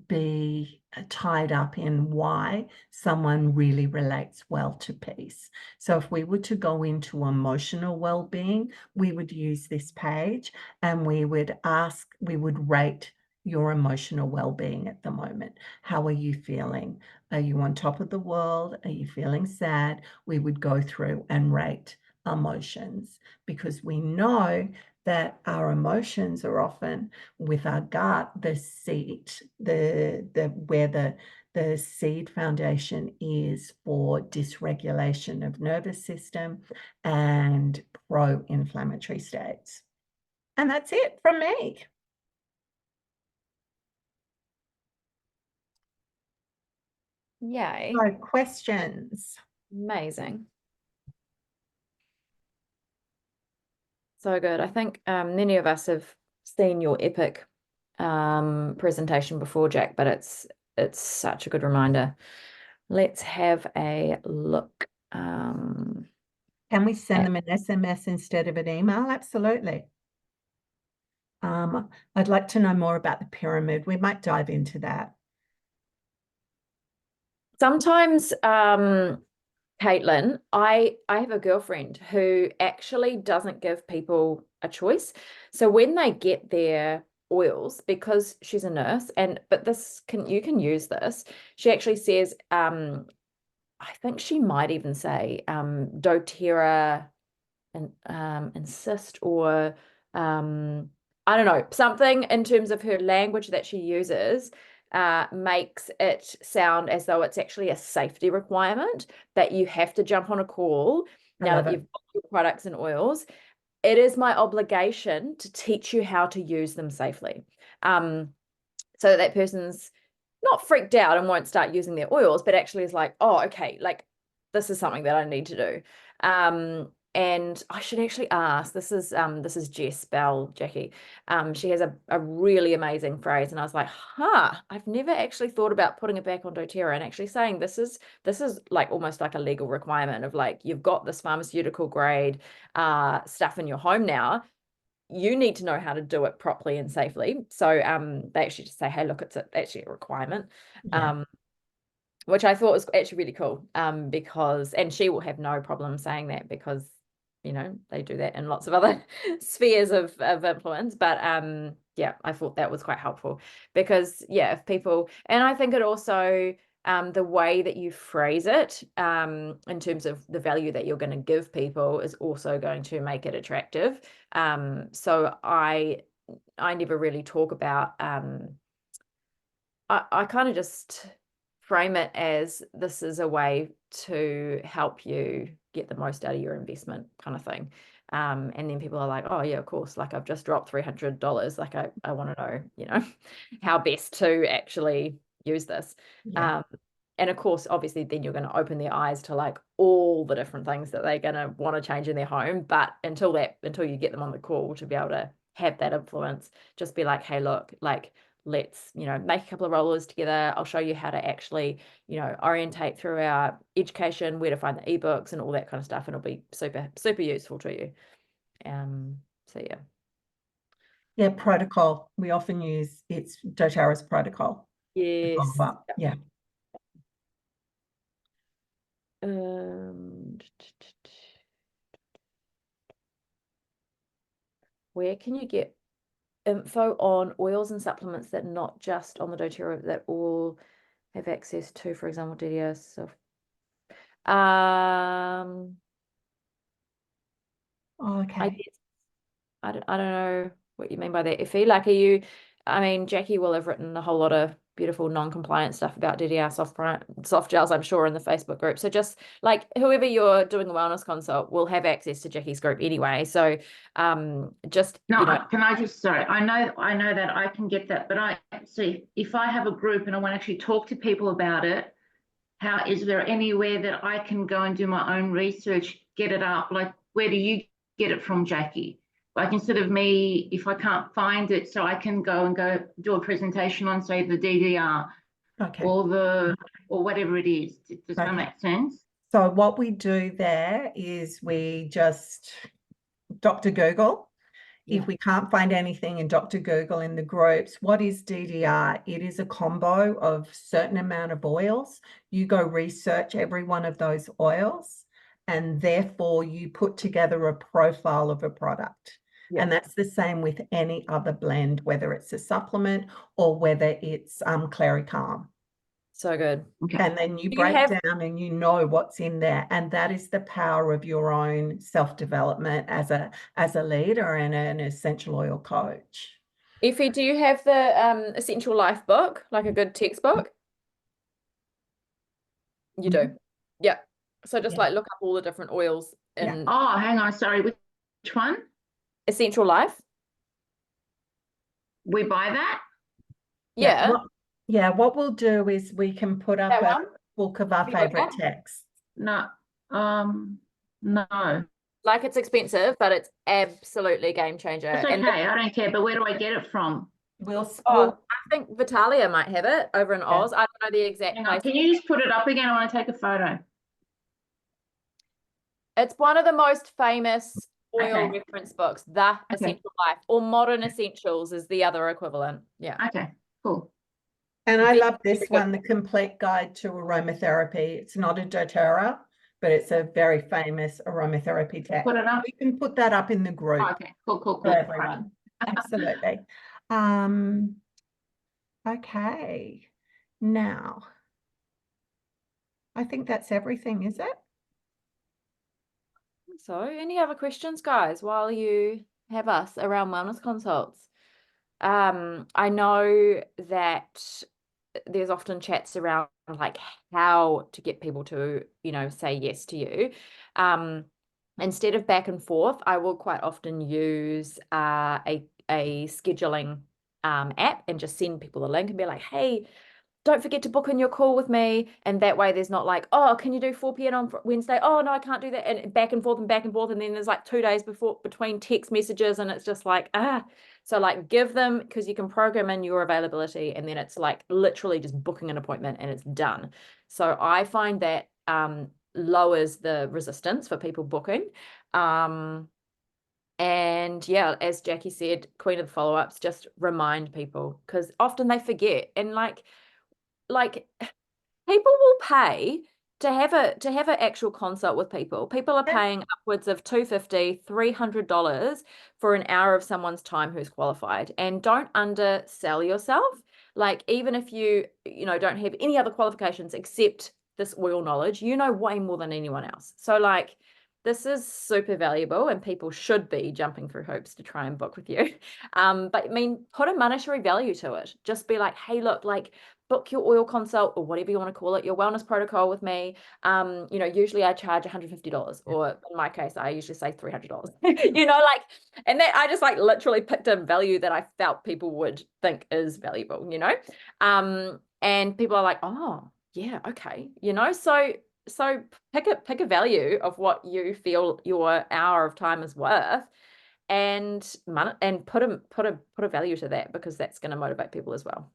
be tied up in why someone really relates well to peace. So if we were to go into emotional well-being, we would use this page and we would rate your emotional well-being at the moment. How are you feeling? Are you on top of the world? Are you feeling sad? We would go through and rate emotions, because we know that our emotions are often with our gut, the seat, where the seed foundation is for dysregulation of nervous system and pro-inflammatory states. And that's it from me. Yay. So questions? Amazing. So good. I think many of us have seen your epic presentation before, Jack, but it's such a good reminder. Let's have a look. Can we send them an SMS instead of an email? Absolutely. I'd like to know more about the pyramid. We might dive into that. Sometimes, Caitlin, I have a girlfriend who actually doesn't give people a choice. So when they get their oils, because she's a nurse, but you can use this. She actually says, I think she might even say dōTERRA and insist, or I don't know, something in terms of her language that she uses makes it sound as though it's actually a safety requirement that you have to jump on a call now that you've got your products and oils. It is my obligation to teach you how to use them safely. So that person's not freaked out and won't start using their oils, but actually is like, oh, okay, like this is something that I need to do. And I should actually ask, this is Jess Bell, Jackie. She has a really amazing phrase, and I was like, I've never actually thought about putting it back on dōTERRA and actually saying this is like almost like a legal requirement of like, you've got this pharmaceutical grade stuff in your home now. You need to know how to do it properly and safely. So they actually just say, hey, look, it's actually a requirement. Yeah. Which I thought was actually really cool, because, and she will have no problem saying that, because they do that in lots of other spheres of influence. But yeah, I thought that was quite helpful, because if people, and I think it also the way that you phrase it in terms of the value that you're going to give people is also going to make it attractive. So I never really talk about I kind of just frame it as this is a way to help you get the most out of your investment, kind of thing. And then people are like, oh yeah, of course, like I've just dropped $300. Like I want to know, how best to actually use this. Yeah. And of course, obviously, then you're going to open their eyes to like all the different things that they're going to want to change in their home. But until you get them on the call to be able to have that influence, just be like, hey, look, like, let's, make a couple of rollers together. I'll show you how to actually, orientate through our education, where to find the ebooks and all that kind of stuff. And it'll be super, super useful to you. So yeah. Yeah, protocol. We often use dōTERRA's protocol. Yes. Yeah. Where can you get info on oils and supplements that not just on the dōTERRA, that all have access to, for example, DDR soft. I Okay. guess I don't know what you mean by that. Effie, like, are you? I mean, Jackie will have written a whole lot of beautiful non-compliant stuff about DDR soft gels, I'm sure, in the Facebook group. So just like whoever you're doing a wellness consult will have access to Jackie's group anyway. So just No, you know, can I just, sorry, I know that I can get that, but I see if I have a group and I want to actually talk to people about it, how is there anywhere that I can go and do my own research, get it up? Like, where do you get it from, Jackie? Like, instead of me, if I can't find it, so I can go do a presentation on, say, the DDR Okay. or whatever it is. Does that Okay. make sense? So what we do there is we just Dr. Google. Yeah. If we can't find anything in Dr. Google in the groups, what is DDR? It is a combo of certain amount of oils. You go research every one of those oils, and therefore you put together a profile of a product. Yeah. And that's the same with any other blend, whether it's a supplement or whether it's Clary Calm. so good. Okay. And then you Do you break have- down and you know what's in there. And that is the power of your own self-development as a leader and an essential oil coach. Effie, do you have the Essential Life book, like a good textbook? You do. Yeah. So just Yeah. like look up all the different oils in Yeah. Oh, hang on, sorry, which one? Essential Life. We buy that? Yeah. What we'll do is we can put up That a one? book of our You got favorite that? texts. No, no. Like it's expensive, but it's absolutely game changer. It's And okay, I don't care, but where do I get it from? We'll I think Vitalia might have it over in Oz. I don't know the exact Hang on, place. can you just put it up again? I want to take a photo. It's one of the most famous oil Okay. reference books, The Essential Life, or Modern Essentials is the other equivalent. Yeah. Okay, cool. and I Very, love this very good. one, The Complete Guide to Aromatherapy. It's not a doTERRA, but it's a very famous aromatherapy text. Put it up. We can put that up in the group. Oh, okay, cool, cool, For cool. everyone. Absolutely. Okay. Now, I think that's everything, is it? So, any other questions, guys, while you have us around wellness consults? I know that there's often chats around like how to get people to, say yes to you. Instead of back and forth, I will quite often use a scheduling app and just send people a link and be like, hey, don't forget to book in your call with me. And that way there's not like, oh, can you do 4 p.m. on Wednesday? Oh, no, I can't do that. And back and forth and back and forth. And then there's like 2 days between text messages. And it's just like, So like give them, because you can program in your availability and then it's like literally just booking an appointment and it's done. So I find that lowers the resistance for people booking. And yeah, as Jackie said, queen of the follow-ups, just remind people because often they forget. And like people will pay to have an actual consult with people. People are paying upwards of $250, $300 for an hour of someone's time who's qualified. And don't undersell yourself. Like even if you don't have any other qualifications except this oil knowledge, you know way more than anyone else. So like this is super valuable and people should be jumping through hoops to try and book with you. But I mean, put a monetary value to it. Just be like, hey, look, like book your oil consult or whatever you want to call it, your wellness protocol with me. Usually I charge $150 or in my case, I usually say $300, and that I just like literally picked a value that I felt people would think is valuable, and people are like, oh yeah, okay. So pick a value of what you feel your hour of time is worth and put a value to that because that's going to motivate people as well.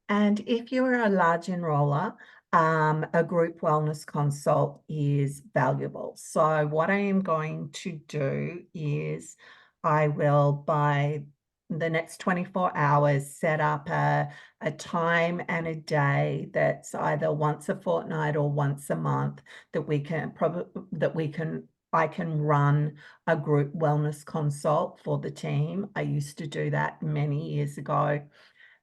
And if you're a large enroller, a group wellness consult is valuable. So what I am going to do is I will, by the next 24 hours, set up a time and a day that's either once a fortnight or once a month that I can run a group wellness consult for the team. I used to do that many years ago.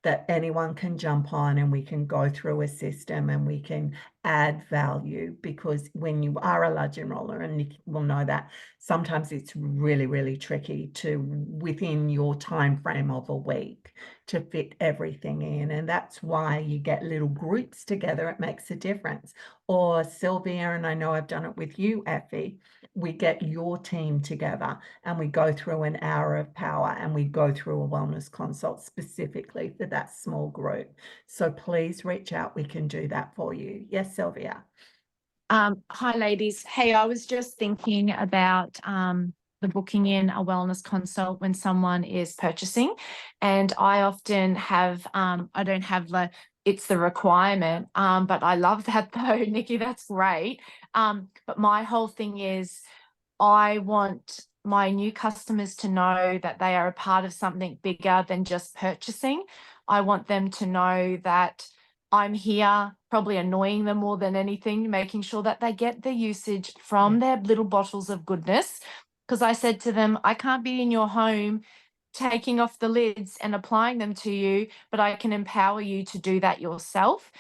that anyone can jump on, and we can go through a system and we can add value, because when you are a large enroller, and Nick will know that, sometimes it's really, really tricky to, within your time frame of a week, to fit everything in. And that's why you get little groups together. It makes a difference. Or Sylvia, and I know I've done it with you, Effie, we get your team together and we go through an hour of power, and we go through a wellness consult specifically for that small group. So please reach out. We can do that for you. Yes, Sylvia. Hi, ladies. Hey, I was just thinking about the booking in a wellness consult when someone is purchasing. And I often have, I don't have it's the requirement, but I love that though, Nikki, that's great. But my whole thing is, I want my new customers to know that they are a part of something bigger than just purchasing. I want them to know that I'm here, probably annoying them more than anything, making sure that they get the usage from their little bottles of goodness. Because I said to them, I can't be in your home taking off the lids and applying them to you, but I can empower you to do that yourself.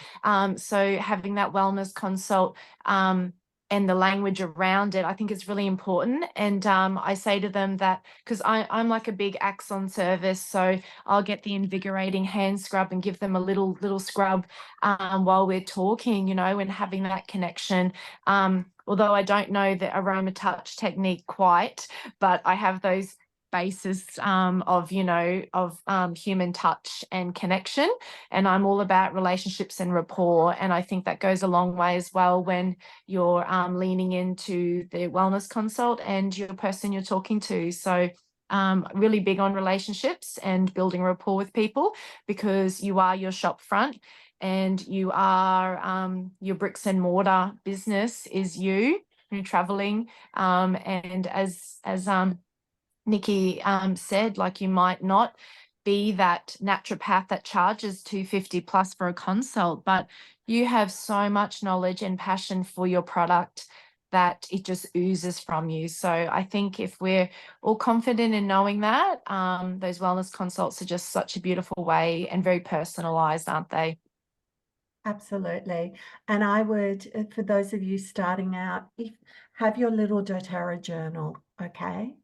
So having that wellness consult and the language around it, I think is really important. And I say to them that, because I'm like a big Axe on service, so I'll get the invigorating hand scrub and give them a little scrub while we're talking, you know, and having that connection. Although I don't know the aroma touch technique quite, but I have those basis of, you know, of human touch and connection. And I'm all about relationships and rapport. And I think that goes a long way as well when you're leaning into the wellness consult and your person you're talking to. So really big on relationships and building rapport with people, because you are your shop front, and you are your bricks and mortar business is you traveling. And as Nikki said, like, you might not be that naturopath that charges $250 plus for a consult, but you have so much knowledge and passion for your product that it just oozes from you. So I think if we're all confident in knowing that, those wellness consults are just such a beautiful way and very personalized, aren't they? Absolutely. And I would, for those of you starting out, have your little doTERRA journal, okay?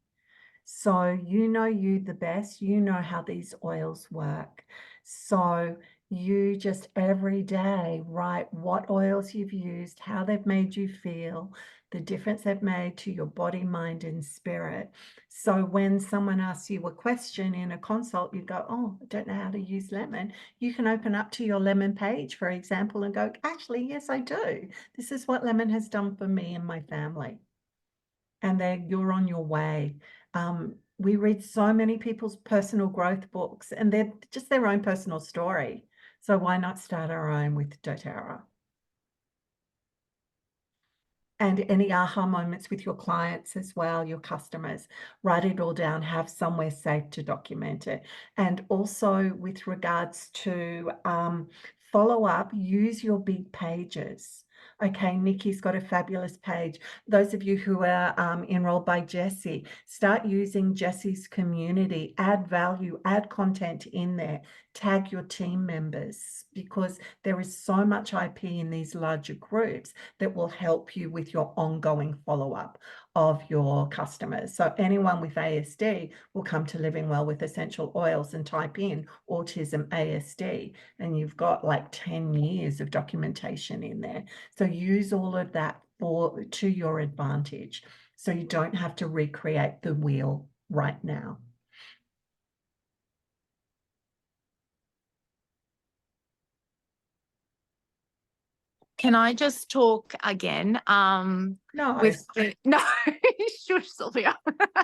So you know you the best, you know how these oils work. So you just every day write what oils you've used, how they've made you feel, the difference they've made to your body, mind, and spirit. So when someone asks you a question in a consult, you go, oh, I don't know how to use lemon. You can open up to your lemon page, for example, and go, actually, yes, I do. This is what lemon has done for me and my family. And then you're on your way. We read so many people's personal growth books, and they're just their own personal story. So why not start our own with doTERRA? And any aha moments with your clients as well, your customers, write it all down, have somewhere safe to document it. And also with regards to follow up, use your big pages. Okay, Nikki's got a fabulous page. Those of you who are enrolled by Jessie, start using Jessie's community, add value, add content in there, tag your team members, because there is so much IP in these larger groups that will help you with your ongoing follow-up of your customers. So anyone with ASD will come to Living Well with Essential Oils and type in autism ASD, and you've got like 10 years of documentation in there. So use all of that to your advantage, so you don't have to recreate the wheel right now. Can I just talk again? No, With no, sure, Sylvia.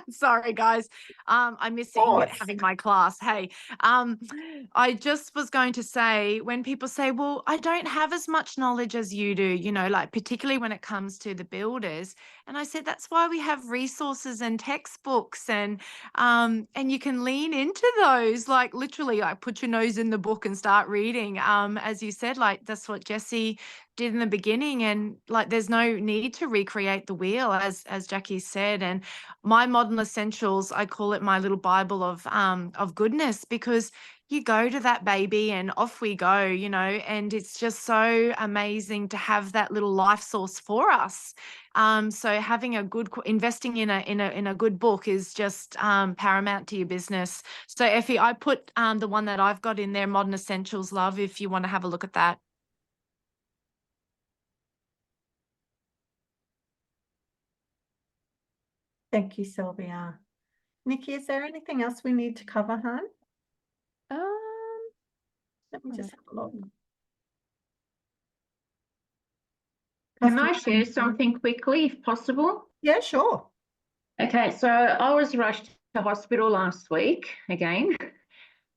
Sorry, guys. I'm missing having my class. Hey, I just was going to say, when people say, well, I don't have as much knowledge as you do, you know, like particularly when it comes to the builders. And I said, that's why we have resources and textbooks, and you can lean into those, like literally, like put your nose in the book and start reading. As you said, like that's what Jessie did in the beginning, and like there's no need to recreate recreate the wheel, as Jackie said. And my Modern Essentials, I call it my little Bible of goodness, because you go to that baby and off we go, you know, and it's just so amazing to have that little life source for us. So having a good investing in a good book is just paramount to your business. So Effie, I put the one that I've got in there, Modern Essentials, love, if you want to have a look at that. Thank you, Sylvia. Nikki, is there anything else we need to cover, hon? Let me just have a look. Can I share something quickly, if possible? Yeah, sure. Okay, so I was rushed to hospital last week again,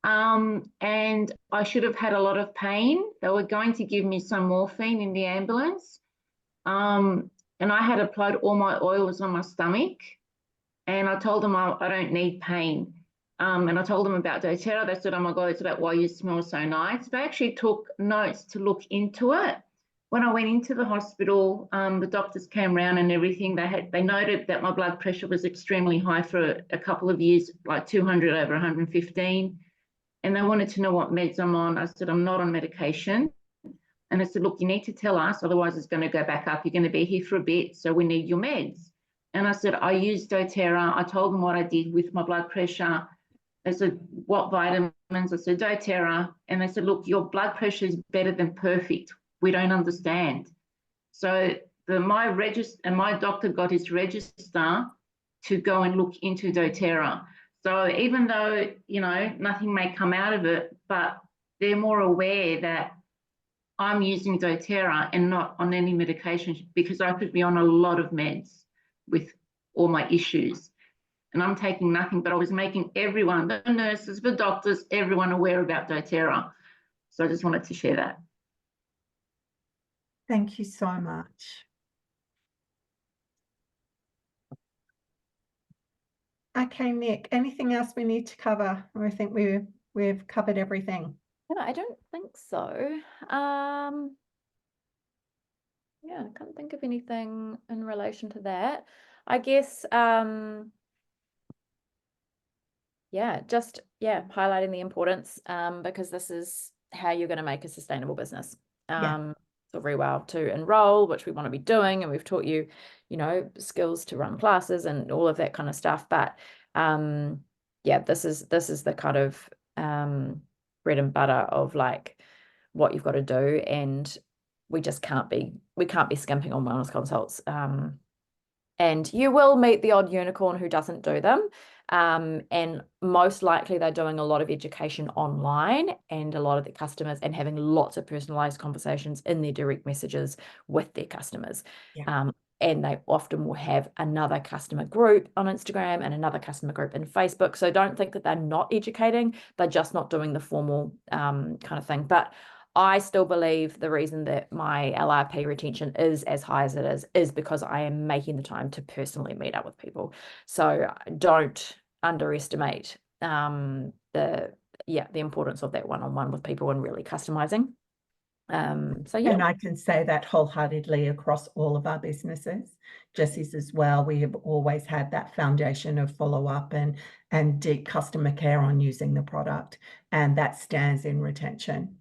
and I should have had a lot of pain. They were going to give me some morphine in the ambulance, and I had applied all my oils on my stomach, and I told them I don't need pain. And I told them about dōTERRA. They said, oh my God, it's about why you smell so nice. They actually took notes to look into it. When I went into the hospital, the doctors came around and everything. They noted that my blood pressure was extremely high for a couple of years, like 200 over 115. And they wanted to know what meds I'm on. I said, I'm not on medication. And I said, look, you need to tell us, otherwise it's going to go back up. You're going to be here for a bit, so we need your meds. And I said, I use dōTERRA. I told them what I did with my blood pressure. They said, what vitamins? I said, dōTERRA. And they said, look, your blood pressure is better than perfect. We don't understand. So my doctor got his register to go and look into dōTERRA. So even though, you know, nothing may come out of it, but they're more aware that I'm using dōTERRA and not on any medication, because I could be on a lot of meds with all my issues. And I'm taking nothing, but I was making everyone, the nurses, the doctors, everyone aware about dōTERRA. So I just wanted to share that. Thank you so much. Okay, Nick, anything else we need to cover? Or I think we've covered everything. No, I don't think so. Yeah, I can't think of anything in relation to that. I guess, highlighting the importance, because this is how you're going to make a sustainable business. So very well to enroll, which we want to be doing, and we've taught you, you know, skills to run classes and all of that kind of stuff. But this is the kind of bread and butter of like what you've got to do, and we can't be skimping on wellness consults. And you will meet the odd unicorn who doesn't do them. And most likely they're doing a lot of education online and a lot of the customers, and having lots of personalized conversations in their direct messages with their customers. And they often will have another customer group on Instagram and another customer group in Facebook. So don't think that they're not educating, they're just not doing the formal kind of thing. But I still believe the reason that my LRP retention is as high as it is because I am making the time to personally meet up with people. So don't underestimate the importance of that one-on-one with people and really customizing. And I can say that wholeheartedly across all of our businesses. Jesse's as well. We have always had that foundation of follow-up and deep customer care on using the product, and that stands in retention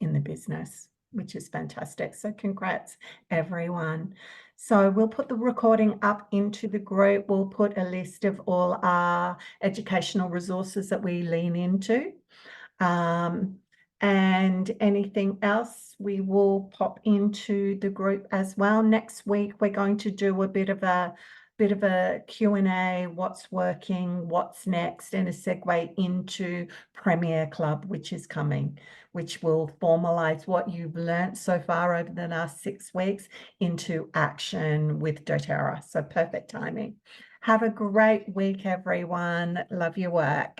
in the business, which is fantastic. So congrats, everyone. So we'll put the recording up into the group. We'll put a list of all our educational resources that we lean into. And anything else we will pop into the group as well. Next week, we're going to do a bit of a Q&A, what's working, what's next, and a segue into Premier Club, which is coming, which will formalize what you've learned so far over the last 6 weeks into action with dōTERRA. So perfect timing. Have a great week, everyone. Love your work.